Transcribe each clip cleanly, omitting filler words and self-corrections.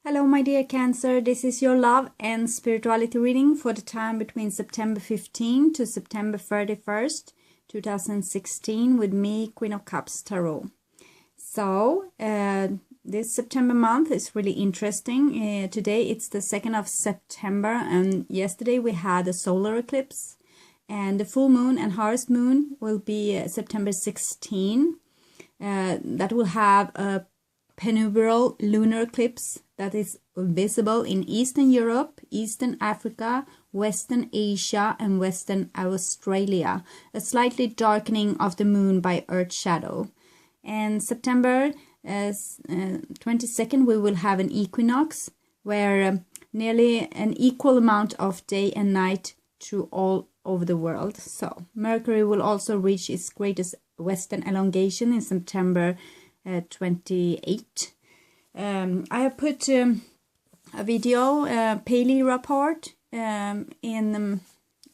Hello my dear Cancer, this is your love and spirituality reading for the time between September 15 to September 31st, 2016 with me, Queen of Cups Tarot. So, this September month is really interesting. Today it's the 2nd of September and yesterday we had a solar eclipse and the full moon and harvest moon will be September 16. That will have a penumbral lunar eclipse that is visible in Eastern Europe, Eastern Africa, Western Asia and Western Australia. A slightly darkening of the moon by Earth shadow. And September 22nd we will have an equinox where nearly an equal amount of day and night to all over the world. So Mercury will also reach its greatest western elongation in September 28. I have put a video, Paley report, in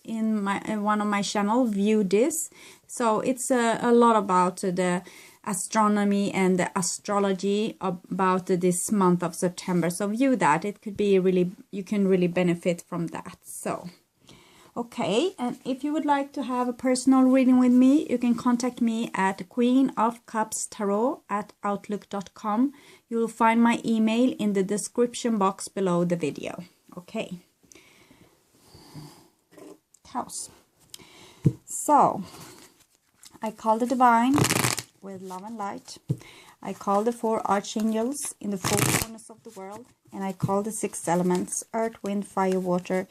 my one of my channel. View this. So it's a lot about the astronomy and the astrology about this month of September. So view that. It could be really, you can really benefit from that. So. Okay, and if you would like to have a personal reading with me, you can contact me at queenofcupstarot@outlook.com. You will find my email in the description box below the video. Okay. House. So, I call the divine with love and light. I call the 4 archangels in the 4 corners of the world. And I call the 6 elements, earth, wind, fire, water,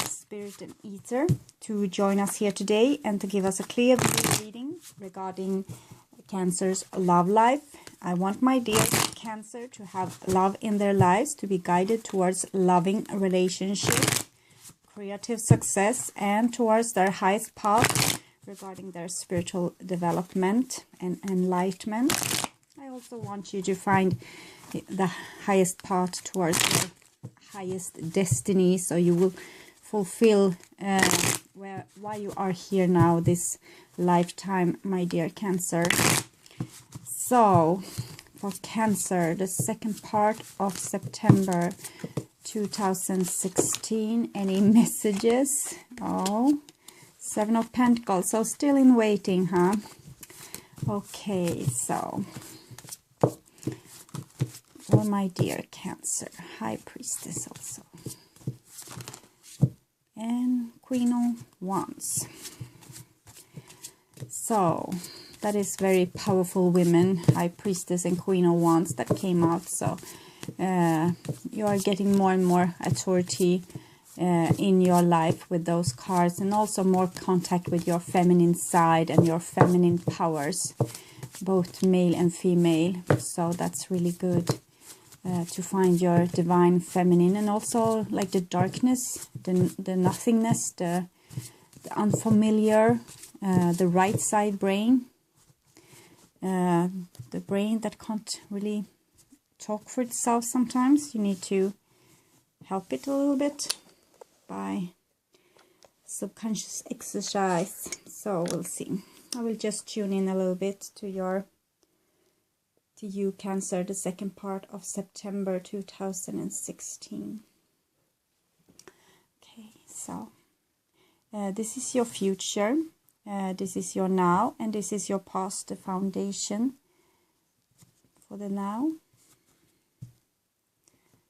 spirit and ether, to join us here today and to give us a clear view reading regarding Cancer's love life. I want my dear Cancer to have love in their lives, to be guided towards loving relationship, creative success, and towards their highest path regarding their spiritual development and enlightenment. I also want you to find the highest path towards your highest destiny, so you will fulfill why you are here now this lifetime, my dear Cancer. So for Cancer, the second part of September 2016, any messages? Oh, 7 of Pentacles, so still in waiting, huh? Okay, so for my dear Cancer, High Priestess also, and Queen of Wands. So that is very powerful women, High Priestess and Queen of Wands, that came out. So you are getting more and more authority in your life with those cards, and also more contact with your feminine side and your feminine powers, both male and female. So that's really good. To find your divine feminine, and also like the darkness, the nothingness, the unfamiliar, the right side brain, the brain that can't really talk for itself sometimes. You need to help it a little bit by subconscious exercise. So we'll see. I will just tune in a little bit to you, Cancer, the second part of September 2016. Okay, so this is your future, this is your now, and this is your past, the foundation for the now.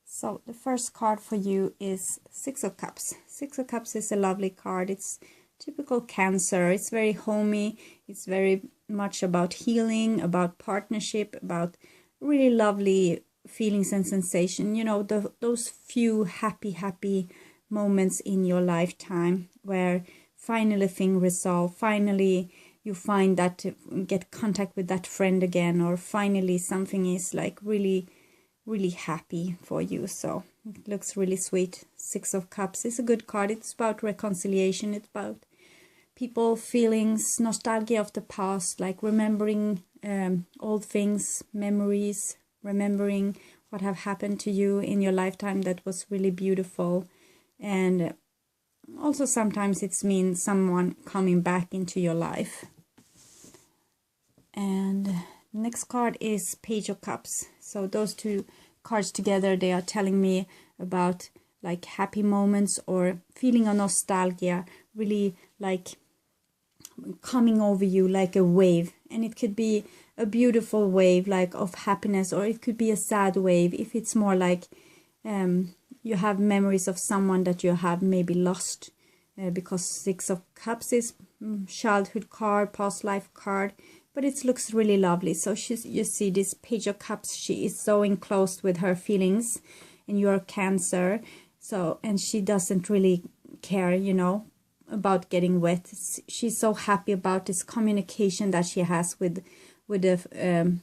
So the first card for you is 6 of Cups. 6 of Cups is a lovely card. It's typical Cancer. It's very homey. It's very much about healing, about partnership, about really lovely feelings and sensation. You know, those few happy moments in your lifetime where finally things resolve, finally you find that, get contact with that friend again, or finally something is like really happy for you. So it looks really sweet. 6 of Cups is a good card. It's about reconciliation. It's about people, feelings, nostalgia of the past, like remembering old things, memories, remembering what have happened to you in your lifetime that was really beautiful. And also sometimes it means someone coming back into your life. And next card is Page of Cups. So those two cards together, they are telling me about like happy moments or feeling a nostalgia, really like coming over you like a wave. And it could be a beautiful wave like of happiness, or it could be a sad wave if it's more like you have memories of someone that you have maybe lost, because Six of Cups is childhood card, past life card, but it looks really lovely. So you see this Page of Cups, she is so enclosed with her feelings, and you're Cancer, so, and she doesn't really care, you know, about getting wet. She's so happy about this communication that she has with the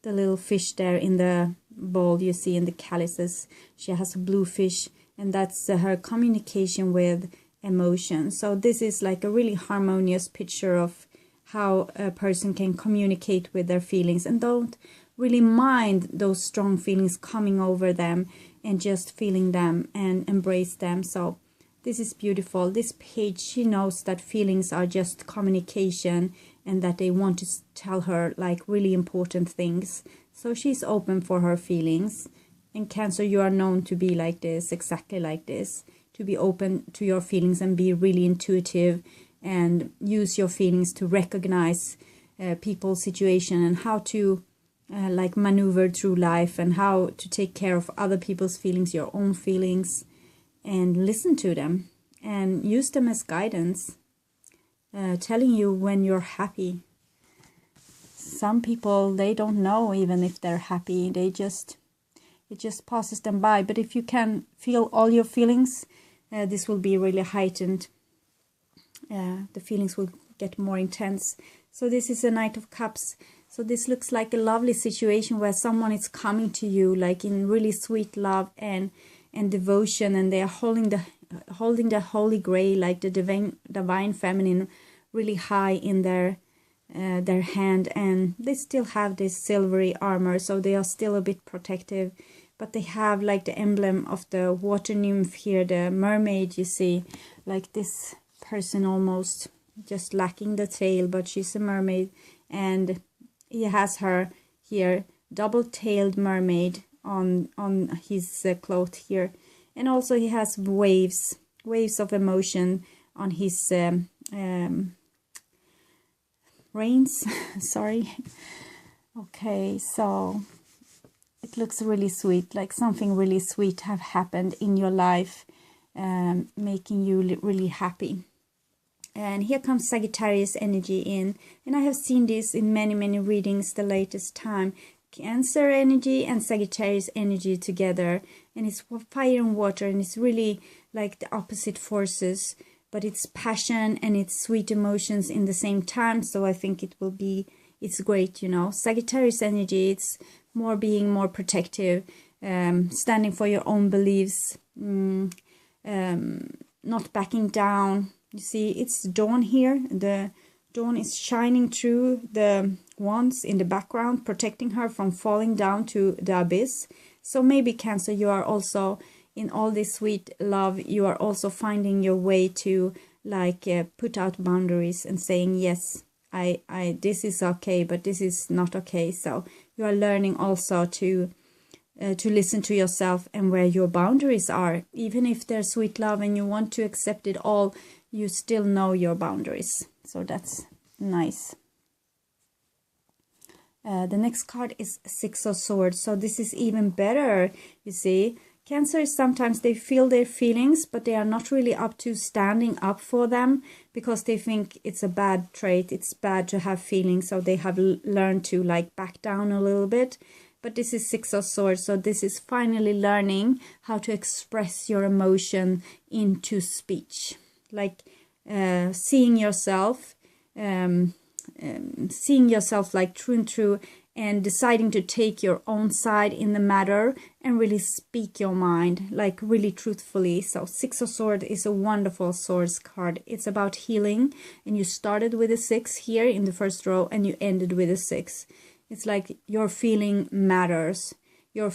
little fish there in the bowl you see in the calyces. She has a blue fish, and that's her communication with emotion. So this is like a really harmonious picture of how a person can communicate with their feelings and don't really mind those strong feelings coming over them, and just feeling them and embrace them. So this is beautiful. This page, she knows that feelings are just communication, and that they want to tell her like really important things. So she's open for her feelings. And Cancer, you are known to be like this, exactly like this, to be open to your feelings and be really intuitive and use your feelings to recognize people's situation and how to like maneuver through life, and how to take care of other people's feelings, your own feelings, and listen to them and use them as guidance, telling you when you're happy. Some people, they don't know even if they're happy, it just passes them by. But if you can feel all your feelings, this will be really heightened. The feelings will get more intense. So this is a Knight of Cups. So this looks like a lovely situation where someone is coming to you like in really sweet love and devotion, and they are holding the Holy Grail, like the divine feminine, really high in their hand, and they still have this silvery armor, so they are still a bit protective, but they have like the emblem of the water nymph here, the mermaid, you see, like this person almost just lacking the tail, but she's a mermaid, and he has her here, double-tailed mermaid on his cloth here, and also he has waves of emotion on his reins. Sorry. Okay, so it looks really sweet, like something really sweet have happened in your life, making you really happy. And here comes Sagittarius energy in, and I have seen this in many readings the latest time. Cancer energy and Sagittarius energy together, and it's fire and water, and it's really like the opposite forces, but it's passion and it's sweet emotions in the same time. So I think it's great, you know. Sagittarius energy, it's more being more protective, standing for your own beliefs, not backing down. You see, it's dawn here. The dawn is shining through the wands in the background, protecting her from falling down to the abyss. So maybe Cancer, you are also in all this sweet love, you are also finding your way to like put out boundaries and saying, yes, I this is okay, but this is not okay. So you are learning also to listen to yourself and where your boundaries are. Even if they're sweet love and you want to accept it all, you still know your boundaries. So that's nice. The next card is Six of Swords. So this is even better, you see. Cancer is sometimes they feel their feelings, but they are not really up to standing up for them because they think it's a bad trait. It's bad to have feelings, so they have learned to like back down a little bit. But this is Six of Swords, so this is finally learning how to express your emotion into speech. Like seeing yourself like true and true, and deciding to take your own side in the matter and really speak your mind, like really truthfully. So Six of Swords is a wonderful swords card. It's about healing, and you started with a 6 here in the first row and you ended with a 6. It's like your feeling matters. You're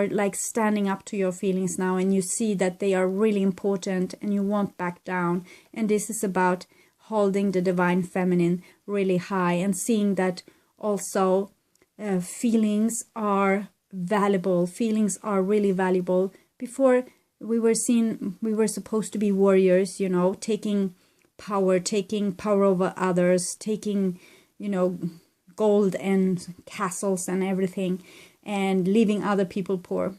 like standing up to your feelings now, and you see that they are really important and you won't back down. And this is about holding the divine feminine really high and seeing that also feelings are valuable. Feelings are really valuable. Before we were supposed to be warriors, you know, taking power over others, taking, you know, gold and castles and everything, and leaving other people poor.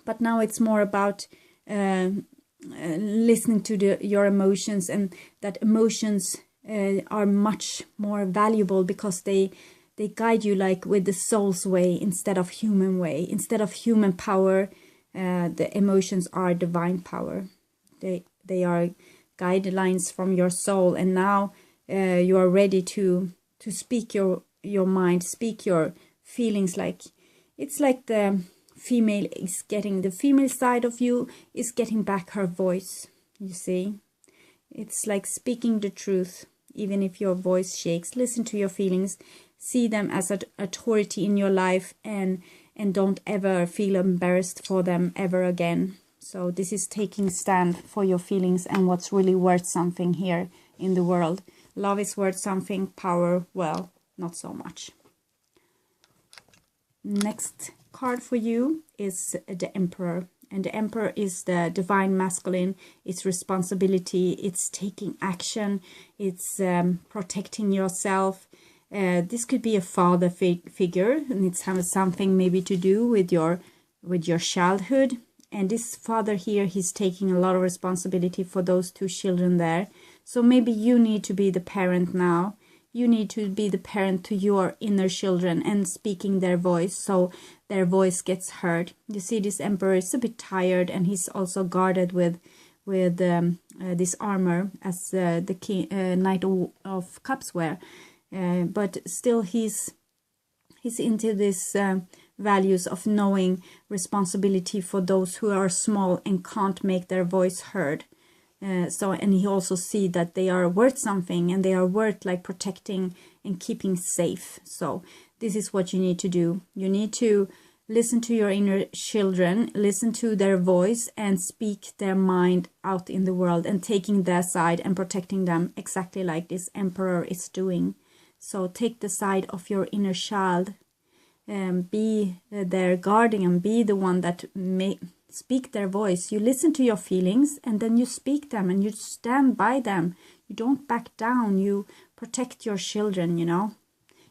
But now it's more about listening to your emotions, and that emotions are much more valuable because they guide you like with the soul's way instead of human way. Instead of human power, the emotions are divine power. They are guidelines from your soul, and now you are ready to speak your mind, speak your feelings. Like it's like the female side of you is getting back her voice. You see, it's like speaking the truth, even if your voice shakes. Listen to your feelings, see them as an authority in your life, and don't ever feel embarrassed for them ever again. So this is taking stand for your feelings and what's really worth something here in the world. Love is worth something, power, well, not so much. Next card for you is the Emperor. And the Emperor is the divine masculine. It's responsibility, it's taking action, it's protecting yourself. This could be a father figure, and it's something maybe to do with your childhood. And this father here, he's taking a lot of responsibility for those two children there. So maybe you need to be the parent now. You need to be the parent to your inner children and speaking their voice, so their voice gets heard. You see, this Emperor is a bit tired, and he's also guarded with this armor as the king, Knight of Cups wear. But still, he's into this values of knowing responsibility for those who are small and can't make their voice heard. And he also see that they are worth something, and they are worth like protecting and keeping safe. So this is what you need to do. You need to listen to your inner children, listen to their voice, and speak their mind out in the world, and taking their side and protecting them, exactly like this Emperor is doing. So take the side of your inner child, be their guardian, be the one that may speak their voice. You listen to your feelings, and then you speak them, and you stand by them. You don't back down. You protect your children, you know,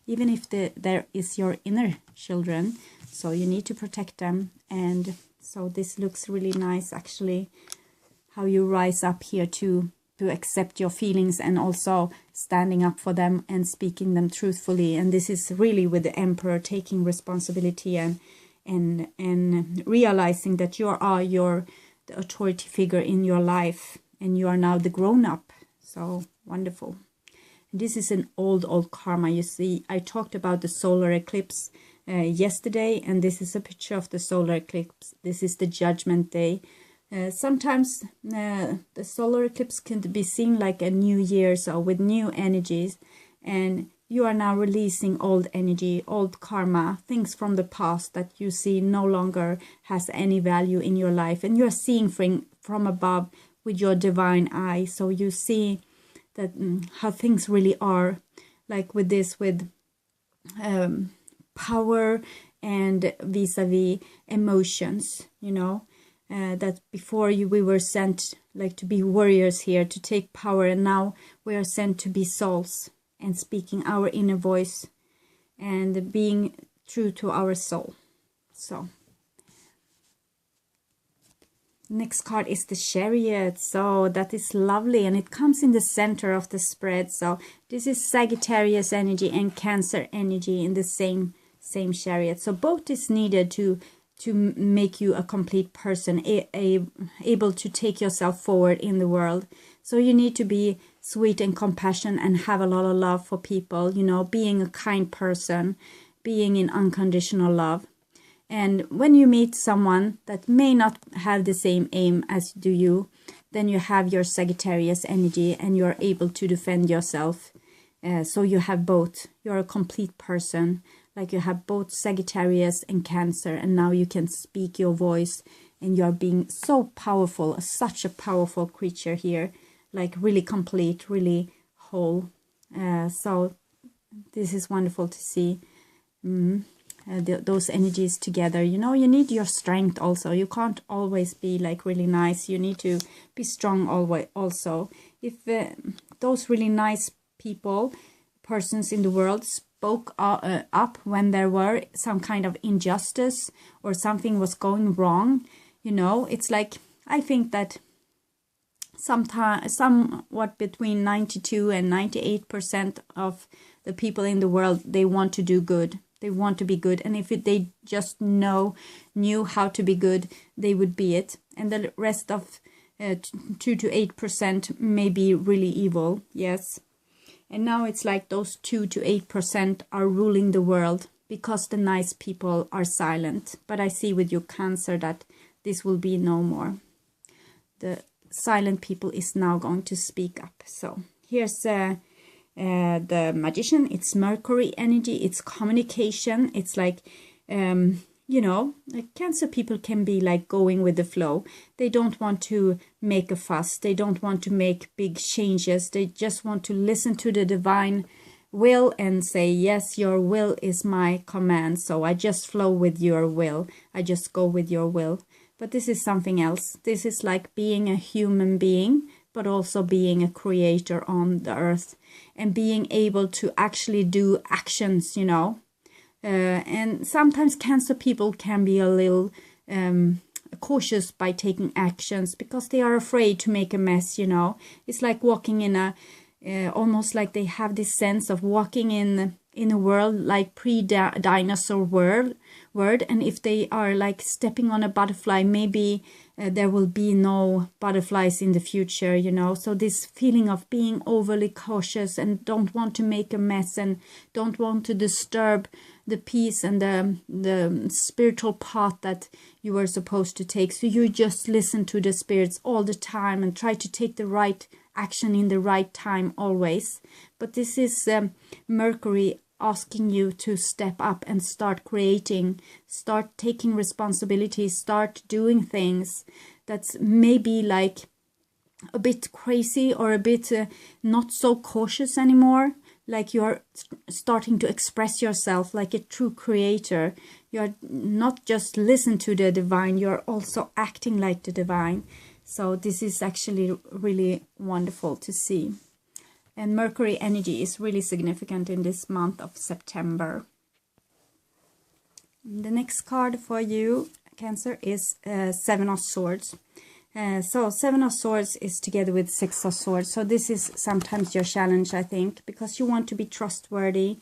even if there is your inner children. So you need to protect them. And so this looks really nice, actually, how you rise up here to accept your feelings, and also standing up for them and speaking them truthfully. And this is really with the Emperor, taking responsibility and realizing that you are the authority figure in your life, and you are now the grown-up. So wonderful. And this is an old karma. You see, I talked about the solar eclipse yesterday, and this is a picture of the solar eclipse. This is the judgment day. Sometimes the solar eclipse can be seen like a new year, so with new energies, and you are now releasing old energy, old karma, things from the past that you see no longer has any value in your life, and you're seeing from above with your divine eye. So you see that how things really are, like with this, with power and vis-a-vis emotions, you know. That before we were sent like to be warriors here, to take power, and now we are sent to be souls and speaking our inner voice and being true to our soul. So next card is the Chariot. So that is lovely, and it comes in the center of the spread. So this is Sagittarius energy and Cancer energy in the same Chariot. So both is needed to make you a complete person, able to take yourself forward in the world. So you need to be sweet and compassionate and have a lot of love for people, you know, being a kind person, being in unconditional love. And when you meet someone that may not have the same aim as do you, then you have your Sagittarius energy, and you are able to defend yourself. So you have both. You're a complete person. Like you have both Sagittarius and Cancer, and now you can speak your voice, and you're being so powerful, such a powerful creature here, like really complete, really whole. So this is wonderful to see. those energies together. You know, you need your strength also. You can't always be like really nice. You need to be strong always also. If those really nice persons in the world spoke up when there were some kind of injustice or something was going wrong, you know, it's like, I think that somewhat between 92 and 98% of the people in the world, they want to do good. They want to be good. And if they just knew how to be good, they would be it. And the rest of 2 to 8% may be really evil. Yes. And now it's like those 2 to 8% are ruling the world because the nice people are silent. But I see with your Cancer that this will be no more. The silent people is now going to speak up. So here's the Magician. It's Mercury energy. It's communication. It's like, you know, like Cancer people can be like going with the flow. They don't want to make a fuss. They don't want to make big changes. They just want to listen to the divine will and say, yes, your will is my command. So I just flow with your will. I just go with your will. But this is something else. This is like being a human being, but also being a creator on the earth and being able to actually do actions, you know. And sometimes Cancer people can be a little cautious by taking actions because they are afraid to make a mess, you know. It's like walking in a, almost like they have this sense of walking in a world like pre-dinosaur world, and if they are like stepping on a butterfly, maybe there will be no butterflies in the future, you know. So this feeling of being overly cautious and don't want to make a mess and don't want to disturb the peace and the spiritual path that you were supposed to take. So you just listen to the spirits all the time and try to take the right action in the right time always. But this is Mercury asking you to step up and start creating, start taking responsibility, start doing things that's maybe like a bit crazy or a bit not so cautious anymore. Like you're starting to express yourself like a true creator. You're not just listen to the divine, you're also acting like the divine. So this is actually really wonderful to see. And Mercury energy is really significant in this month of September. The next card for you, Cancer, is Seven of Swords. So Seven of Swords is together with Six of Swords. So this is sometimes your challenge, I think, because you want to be trustworthy,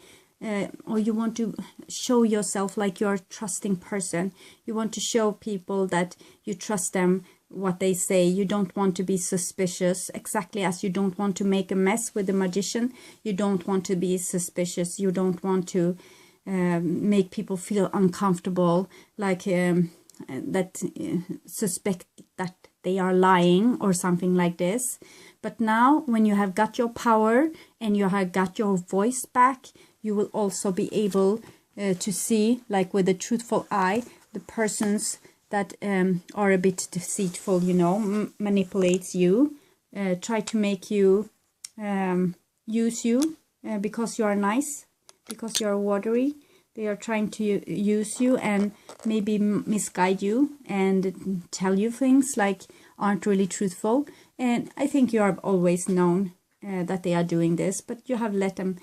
or you want to show yourself like you're a trusting person. You want to show people that you trust them, what they say. You don't want to be suspicious, exactly as you don't want to make a mess with the Magician. You don't want to be suspicious. You don't want to make people feel uncomfortable, like suspect that they are lying or something like this. But now when you have got your power and you have got your voice back, you will also be able to see, like with a truthful eye, the persons that are a bit deceitful, you know, manipulates you, try to make you use you because you are nice, because you are watery. They are trying to use you and maybe misguide you and tell you things like aren't really truthful. And I think you have always known that they are doing this, but you have let them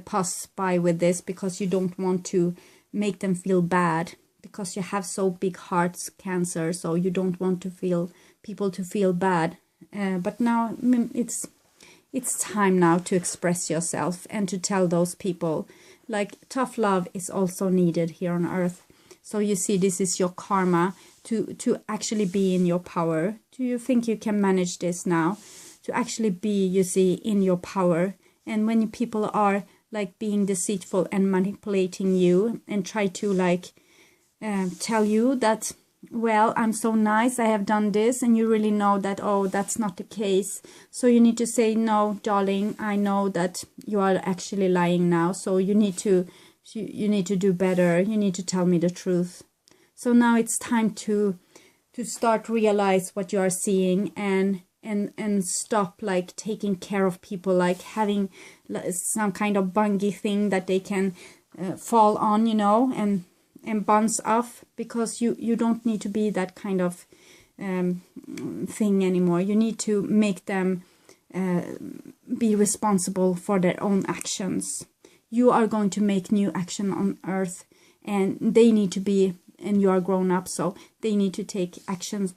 pass by with this because you don't want to make them feel bad, because you have so big hearts, Cancer, so you don't want to feel people to feel bad. But now it's time now to express yourself and to tell those people, like, tough love is also needed here on earth. So you see, this is your karma to actually be in your power. Do you think you can manage this now? To actually be, you see, in your power. And when people are like being deceitful and manipulating you and try to like tell you that, well, I'm so nice, I have done this, and you really know that, oh, that's not the case. So you need to say, no, darling, I know that you are actually lying now. So you need to do better. You need to tell me the truth. So now it's time to start realize what you are seeing and stop like taking care of people, like having some kind of bungee thing that they can fall on, you know, and and bonds off, because you don't need to be that kind of thing anymore. You need to make them be responsible for their own actions. You are going to make new action on earth, and they need to be, and you are grown up, so they need to take actions,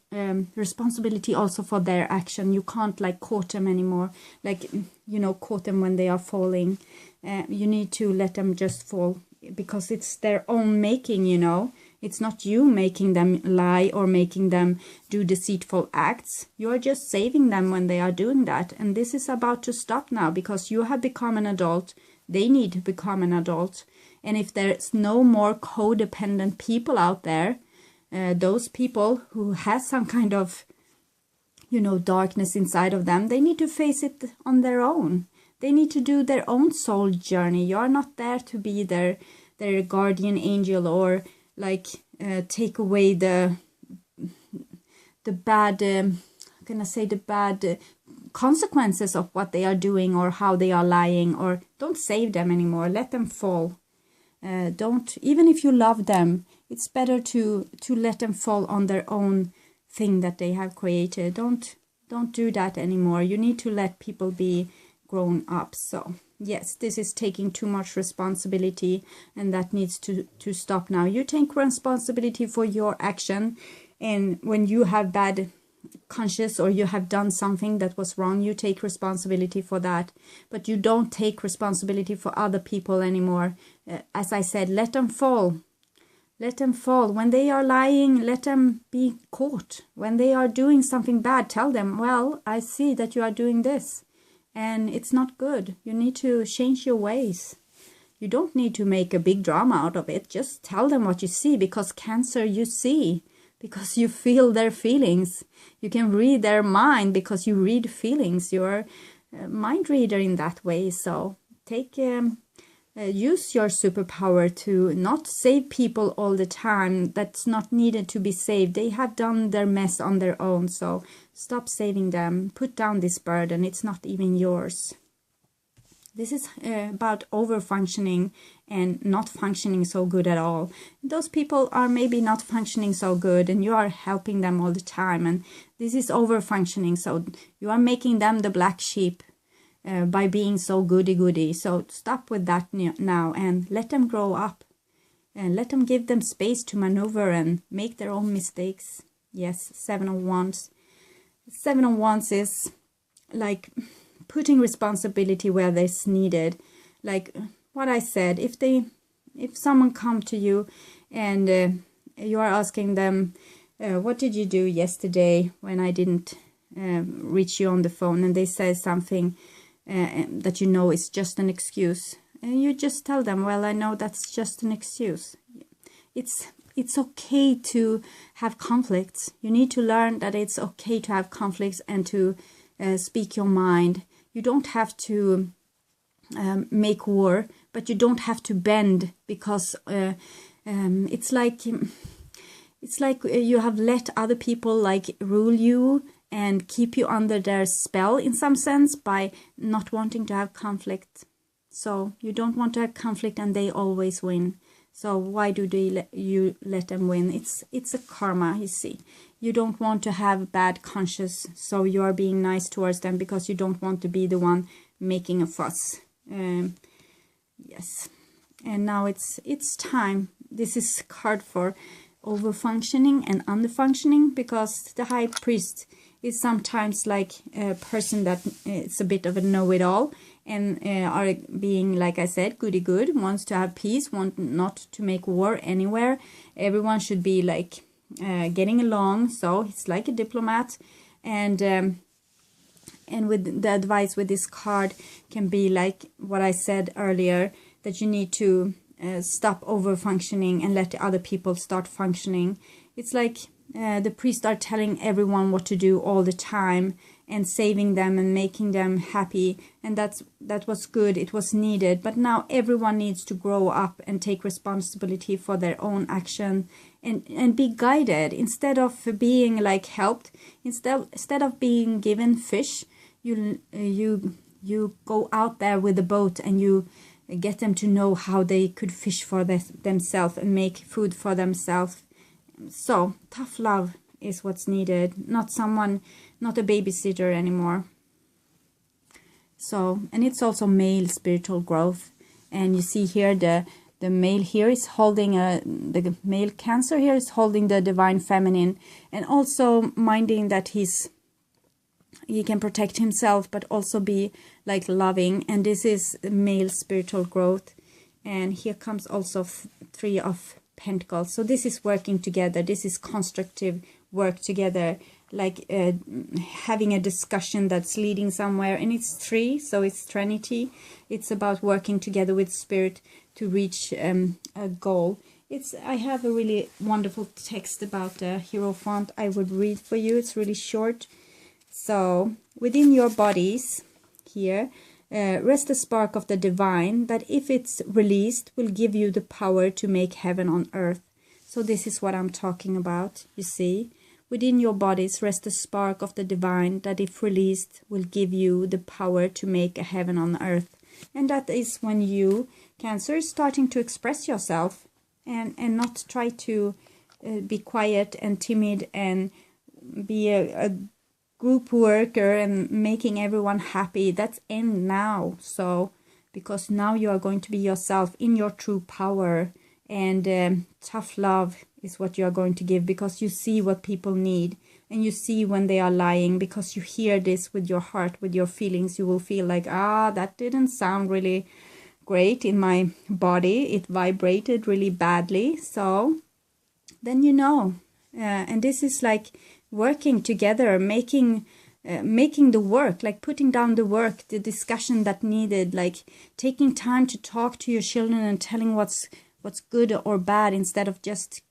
responsibility also for their action. You can't like court them anymore, like, you know, court them when they are falling. You need to let them just fall, because it's their own making, you know. It's not you making them lie or making them do deceitful acts. You are just saving them when they are doing that. And this is about to stop now, because you have become an adult. They need to become an adult. And if there's no more codependent people out there, those people who have some kind of, you know, darkness inside of them, they need to face it on their own. They need to do their own soul journey. You are not there to be their guardian angel, or like take away the bad, how can I say, the bad consequences of what they are doing or how they are lying. Or don't save them anymore. Let them fall. Don't, even if you love them, it's better to let them fall on their own thing that they have created. Don't do that anymore. You need to let people be grown up. So yes, this is taking too much responsibility, and that needs to stop now. You take responsibility for your action, and when you have bad conscience or you have done something that was wrong, you take responsibility for that. But you don't take responsibility for other people anymore. As I said, let them fall. Let them fall. When they are lying, let them be caught. When they are doing something bad, tell them, well, I see that you are doing this, and it's not good. You need to change your ways. You don't need to make a big drama out of it. Just tell them what you see, because Cancer, you see, because you feel their feelings. You can read their mind because you read feelings. You're a mind reader in that way. So take use your superpower to not save people all the time. That's not needed to be saved. They have done their mess on their own. So stop saving them. Put down this burden. It's not even yours. This is about over-functioning and not functioning so good at all. Those people are maybe not functioning so good, and you are helping them all the time. And this is over-functioning. So you are making them the black sheep by being so goody-goody. So stop with that now and let them grow up. And let them give them space to maneuver and make their own mistakes. Yes, 7 of Wands. 7 of Wands is like putting responsibility where it's needed. Like what I said, if someone come to you and you are asking them, what did you do yesterday when I didn't reach you on the phone, and they say something that you know is just an excuse, and you just tell them, well, I know that's just an excuse. It's okay to have conflicts. You need to learn that it's okay to have conflicts and to speak your mind. You don't have to make war, but you don't have to bend, because it's like you have let other people like rule you and keep you under their spell in some sense by not wanting to have conflict. So you don't want to have conflict, and they always win. So why do you let them win? It's a karma, you see. You don't want to have bad conscience, so you are being nice towards them because you don't want to be the one making a fuss. Yes. And now it's time. This is card for over-functioning and under-functioning, because the High Priest is sometimes like a person that it's a bit of a know-it-all, and are being, like I said, goody-good, wants to have peace, want not to make war anywhere. Everyone should be like getting along, so it's like a diplomat. And with the advice with this card can be like what I said earlier, that you need to stop over-functioning and let the other people start functioning. It's like the priests are telling everyone what to do all the time and saving them and making them happy, and that was good, it was needed. But now everyone needs to grow up and take responsibility for their own action and be guided instead of being like helped. Instead of being given fish, you go out there with a boat and you get them to know how they could fish for themselves and make food for themselves. So tough love is what's needed, not a babysitter anymore. So, and it's also male spiritual growth. And you see here the male here is holding the male Cancer here is holding the divine feminine, and also minding that he can protect himself but also be like loving. And this is male spiritual growth. And here comes also Three of Pentacles. So this is working together. This is constructive work together, like having a discussion that's leading somewhere. And it's 3, so it's Trinity. It's about working together with spirit to reach a goal. I have a really wonderful text about the Hierophant I would read for you. It's really short. So within your bodies here rest a spark of the divine that, if it's released, will give you the power to make heaven on earth. So this is what I'm talking about, you see. Within your bodies rest a spark of the divine that, if released, will give you the power to make a heaven on earth. And that is when you, Cancer, is starting to express yourself and not try to be quiet and timid and be a group worker and making everyone happy. That's end now. So, because now you are going to be yourself in your true power, and tough love is what you are going to give, because you see what people need, and you see when they are lying, because you hear this with your heart, with your feelings. You will feel like, that didn't sound really great in my body. It vibrated really badly. So then you know. And this is like working together, making the work, like putting down the work, the discussion that needed, like taking time to talk to your children and telling what's good or bad, instead of just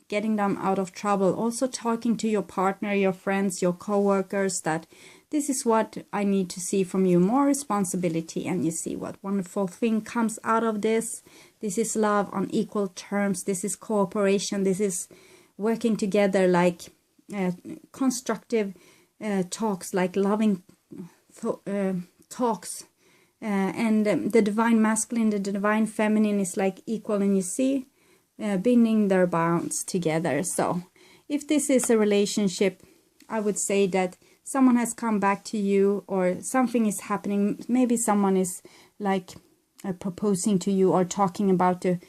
getting them out of trouble. Also talking to your partner, your friends, your co-workers, that this is what I need to see from you, more responsibility. And you see what wonderful thing comes out of this. This is love on equal terms. This is cooperation. This is working together, like constructive talks, like loving talks. And the divine masculine, the divine feminine is like equal, and you see binding their bonds together. So if this is a relationship, I would say that someone has come back to you, or something is happening. Maybe someone is like proposing to you or talking about the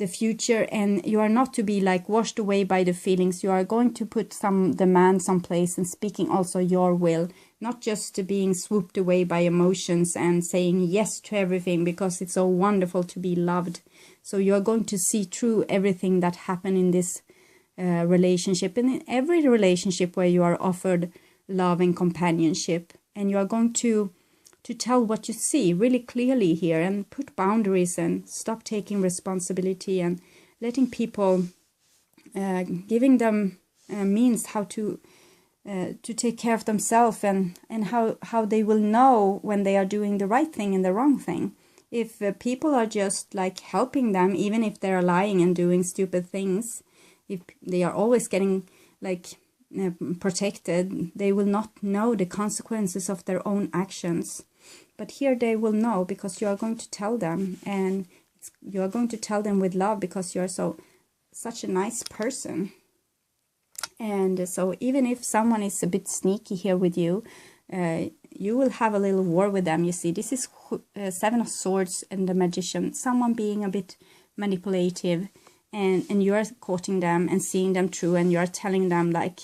future, and you are not to be like washed away by the feelings. You are going to put some demand someplace and speaking also your will, not just to being swooped away by emotions and saying yes to everything because it's so wonderful to be loved. So you are going to see through everything that happened in this relationship, and in every relationship where you are offered love and companionship, and you are going to tell what you see really clearly here, and put boundaries and stop taking responsibility and letting people, giving them means how to take care of themselves, and how they will know when they are doing the right thing and the wrong thing. If people are just like helping them, even if they're lying and doing stupid things, if they are always getting like protected, they will not know the consequences of their own actions. But here they will know, because you are going to tell them, and you are going to tell them with love, because you are such a nice person. And so even if someone is a bit sneaky here with you, you will have a little war with them. You see, this is 7 of Swords and the Magician. Someone being a bit manipulative, and you are courting them and seeing them through, and you are telling them like,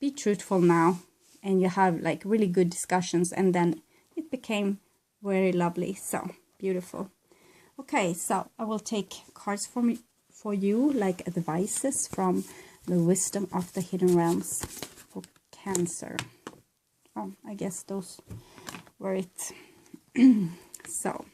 be truthful now. And you have like really good discussions, and then it became very lovely. So beautiful. Okay, so I will take cards for you, like advices from the wisdom of the hidden realms for Cancer. Oh, I guess those were it. So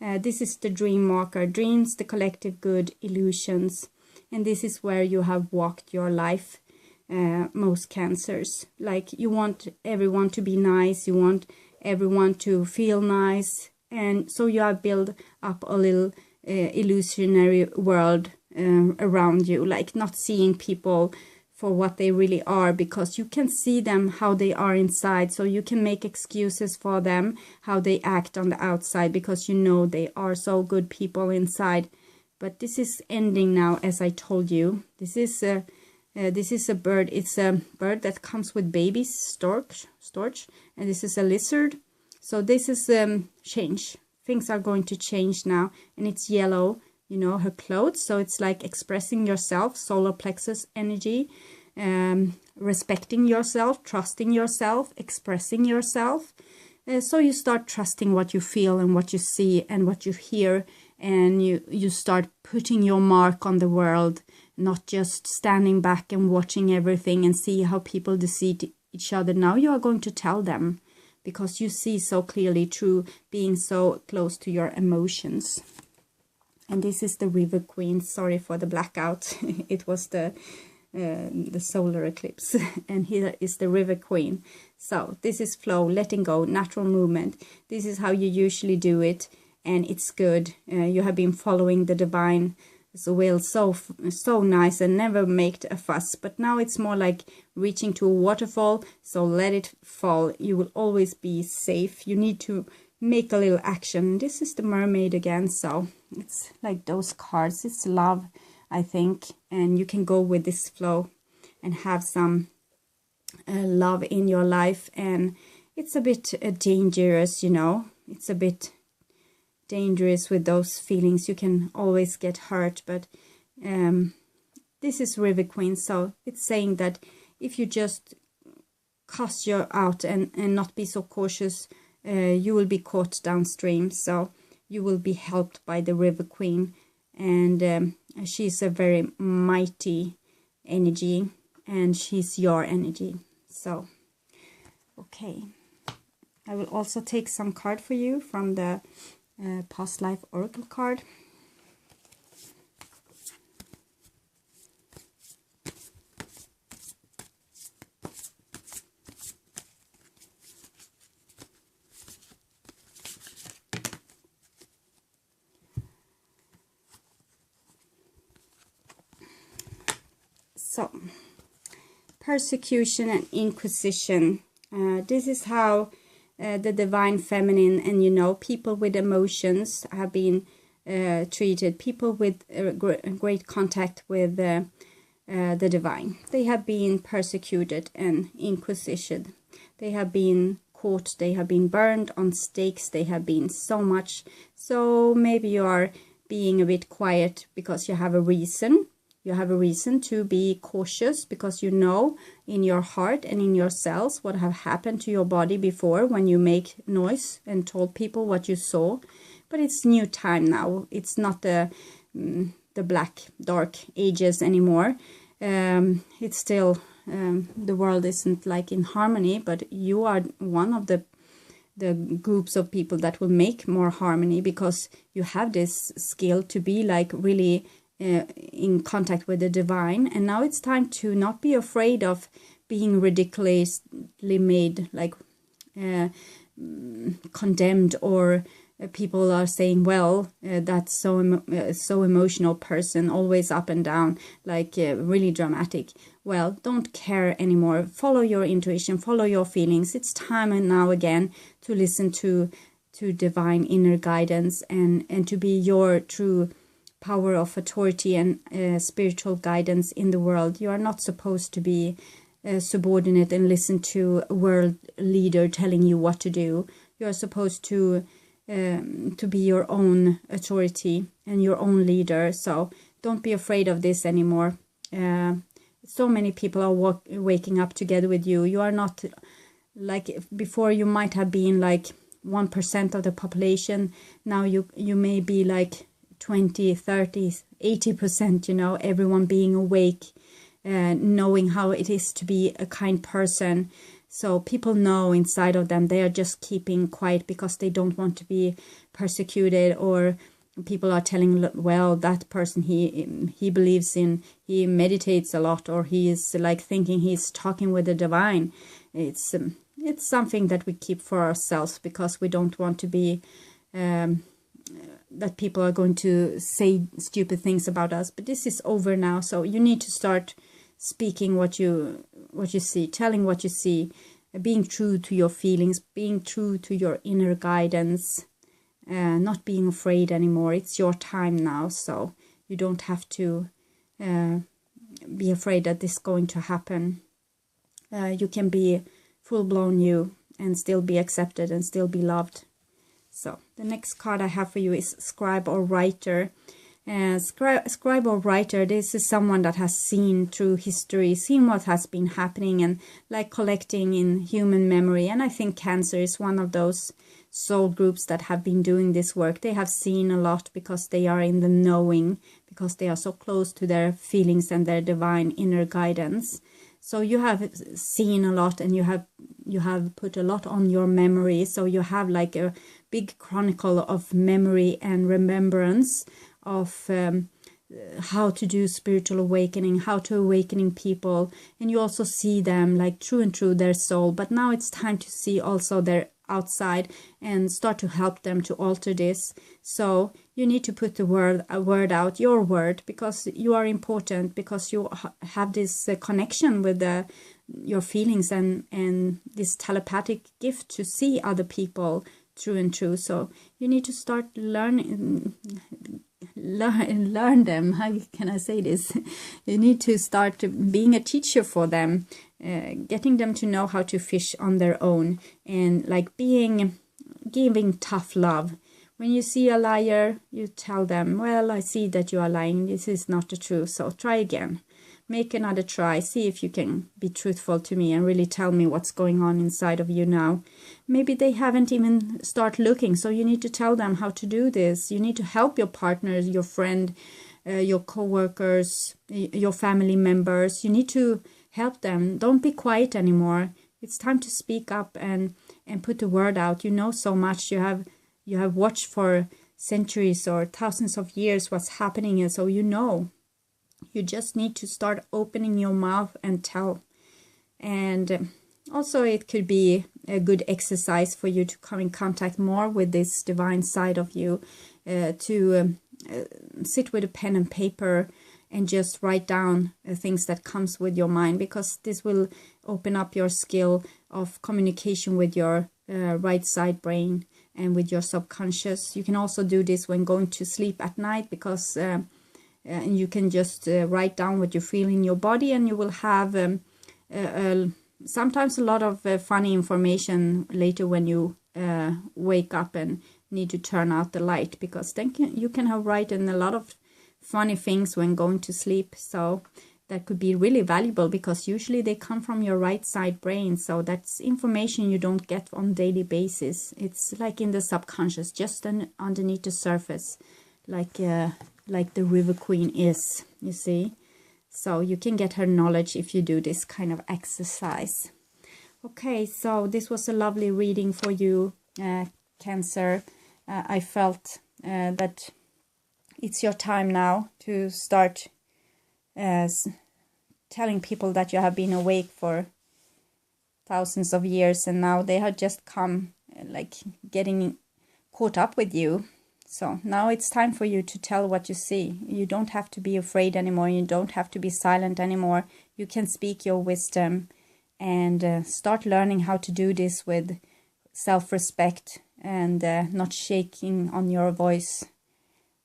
this is the dream marker. Dreams, the collective good, illusions. And this is where you have walked your life, most Cancers. Like, you want everyone to be nice. You want everyone to feel nice. And so you have built up a little illusionary world around you. Like, not seeing people for what they really are, because you can see them how they are inside, so you can make excuses for them how they act on the outside, because you know they are so good people inside. But this is ending now, as I told you. This is a bird. It's a bird that comes with babies, storch, and this is a lizard. So this is change. Things are going to change now, and it's yellow, you know, her clothes. So it's like expressing yourself, solar plexus energy, respecting yourself, trusting yourself, expressing yourself. So you start trusting what you feel and what you see and what you hear, and you start putting your mark on the world, not just standing back and watching everything and see how people deceive each other. Now you are going to tell them, because you see so clearly through being so close to your emotions. And this is the River Queen. Sorry for the blackout. It was the solar eclipse. And here is the River Queen. So this is flow, letting go, natural movement. This is how you usually do it, and it's good. You have been following the divine will so nice, and never make a fuss. But now it's more like reaching to a waterfall, so let it fall. You will always be safe. You need to make a little action. This is the mermaid again, so it's like those cards. It's love, I think, and you can go with this flow and have some love in your life. And it's a bit dangerous, you know. It's a bit dangerous with those feelings. You can always get hurt, but this is River Queen, so it's saying that if you just cast your out and not be so cautious, you will be caught downstream. So you will be helped by the River Queen, and she's a very mighty energy, and she's your energy. So okay, I will also take some card for you from the past life oracle card. So, persecution and inquisition. This is how the divine feminine and, you know, people with emotions have been treated. People with great contact with the divine. They have been persecuted and inquisition. They have been caught. They have been burned on stakes. They have been so much. So maybe you are being a bit quiet because you have a reason. You have a reason to be cautious, because you know in your heart and in your cells what have happened to your body before when you make noise and told people what you saw. But it's new time now. It's not the black dark ages anymore. It's still the world isn't like in harmony, but you are one of the groups of people that will make more harmony, because you have this skill to be like really in contact with the divine. And now it's time to not be afraid of being ridiculously made, like condemned, or people are saying, well, that's so emotional person, always up and down, like really dramatic. Well, don't care anymore. Follow your intuition, follow your feelings. It's time and now again to listen to divine inner guidance, and to be your true power of authority and spiritual guidance in the world. You are not supposed to be subordinate and listen to a world leader telling you what to do. You are supposed to be your own authority and your own leader. So don't be afraid of this anymore. So many people are waking up together with you. You are not like before. You might have been like 1% of the population. Now you may be like 20, 30, 80%, you know, everyone being awake, knowing how it is to be a kind person. So people know inside of them, they are just keeping quiet because they don't want to be persecuted, or people are telling, well, that person, he believes in, he meditates a lot, or he is like thinking he's talking with the divine. It's something that we keep for ourselves, because we don't want to be that people are going to say stupid things about us. But this is over now, so you need to start speaking what you see, telling what you see, being true to your feelings, being true to your inner guidance, not being afraid anymore. It's your time now, so you don't have to be afraid that this is going to happen. You can be full-blown you and still be accepted and still be loved. So the next card I have for you is scribe or writer. Scribe or writer, this is someone that has seen through history, seen what has been happening, and like collecting in human memory. And I think Cancer is one of those soul groups that have been doing this work. They have seen a lot because they are in the knowing, because they are so close to their feelings and their divine inner guidance. So you have seen a lot, and you have put a lot on your memory. So you have like a big chronicle of memory and remembrance of how to do spiritual awakening, how to awakening people. And you also see them like true and true their soul. But now it's time to see also their outside and start to help them to alter this. So you need to put the word out, your word, because you are important, because you have this connection with your feelings and this telepathic gift to see other people true and true. So you need to start learn them. How can I say this? You need to start being a teacher for them, getting them to know how to fish on their own, and like giving tough love. When you see a liar, you tell them, well, I see that you are lying. This is not the truth. So try again. Make another try. See if you can be truthful to me and really tell me what's going on inside of you now. Maybe they haven't even started looking. So you need to tell them how to do this. You need to help your partners, your friend, your co-workers, your family members. You need to help them. Don't be quiet anymore. It's time to speak up and put the word out. You know so much. You have watched for centuries or thousands of years what's happening, and so you know. You just need to start opening your mouth and tell. And also it could be a good exercise for you to come in contact more with this divine side of you, to sit with a pen and paper and just write down things that comes with your mind, because this will open up your skill of communication with your right side brain and with your subconscious. You can also do this when going to sleep at night, because and you can just write down what you feel in your body, and you will have sometimes a lot of funny information later when you wake up and need to turn out the light, because then you can have written a lot of funny things when going to sleep. So that could be really valuable, because usually they come from your right side brain. So that's information you don't get on a daily basis. It's like in the subconscious, just underneath the surface, like the River Queen is, you see. So you can get her knowledge if you do this kind of exercise. Okay, so this was a lovely reading for you, Cancer. I felt that it's your time now to start telling people that you have been awake for thousands of years, and now they have just come like getting caught up with you. So now it's time for you to tell what you see. You don't have to be afraid anymore. You don't have to be silent anymore. You can speak your wisdom and start learning how to do this with self-respect and not shaking on your voice.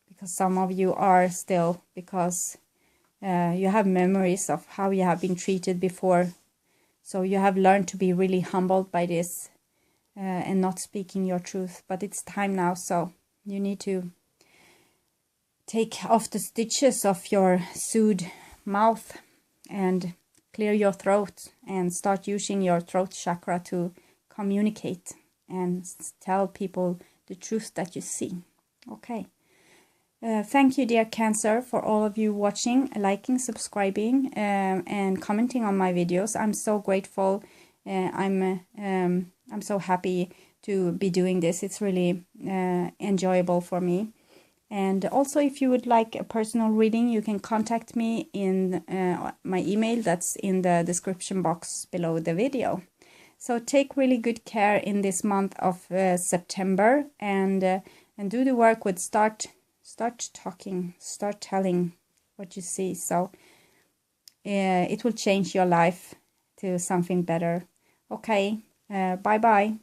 Because some of you are still, because you have memories of how you have been treated before. So you have learned to be really humbled by this and not speaking your truth. But it's time now, so you need to take off the stitches of your soothed mouth and clear your throat and start using your throat chakra to communicate and tell people the truth that you see. Okay. Thank you, dear Cancer, for all of you watching, liking, subscribing, and commenting on my videos. I'm so grateful. I'm so happy to be doing this. It's really enjoyable for me. And also, if you would like a personal reading, you can contact me in my email that's in the description box below the video. So take really good care in this month of September, and do the work with start talking, start telling what you see. So it will change your life to something better. Okay, bye bye.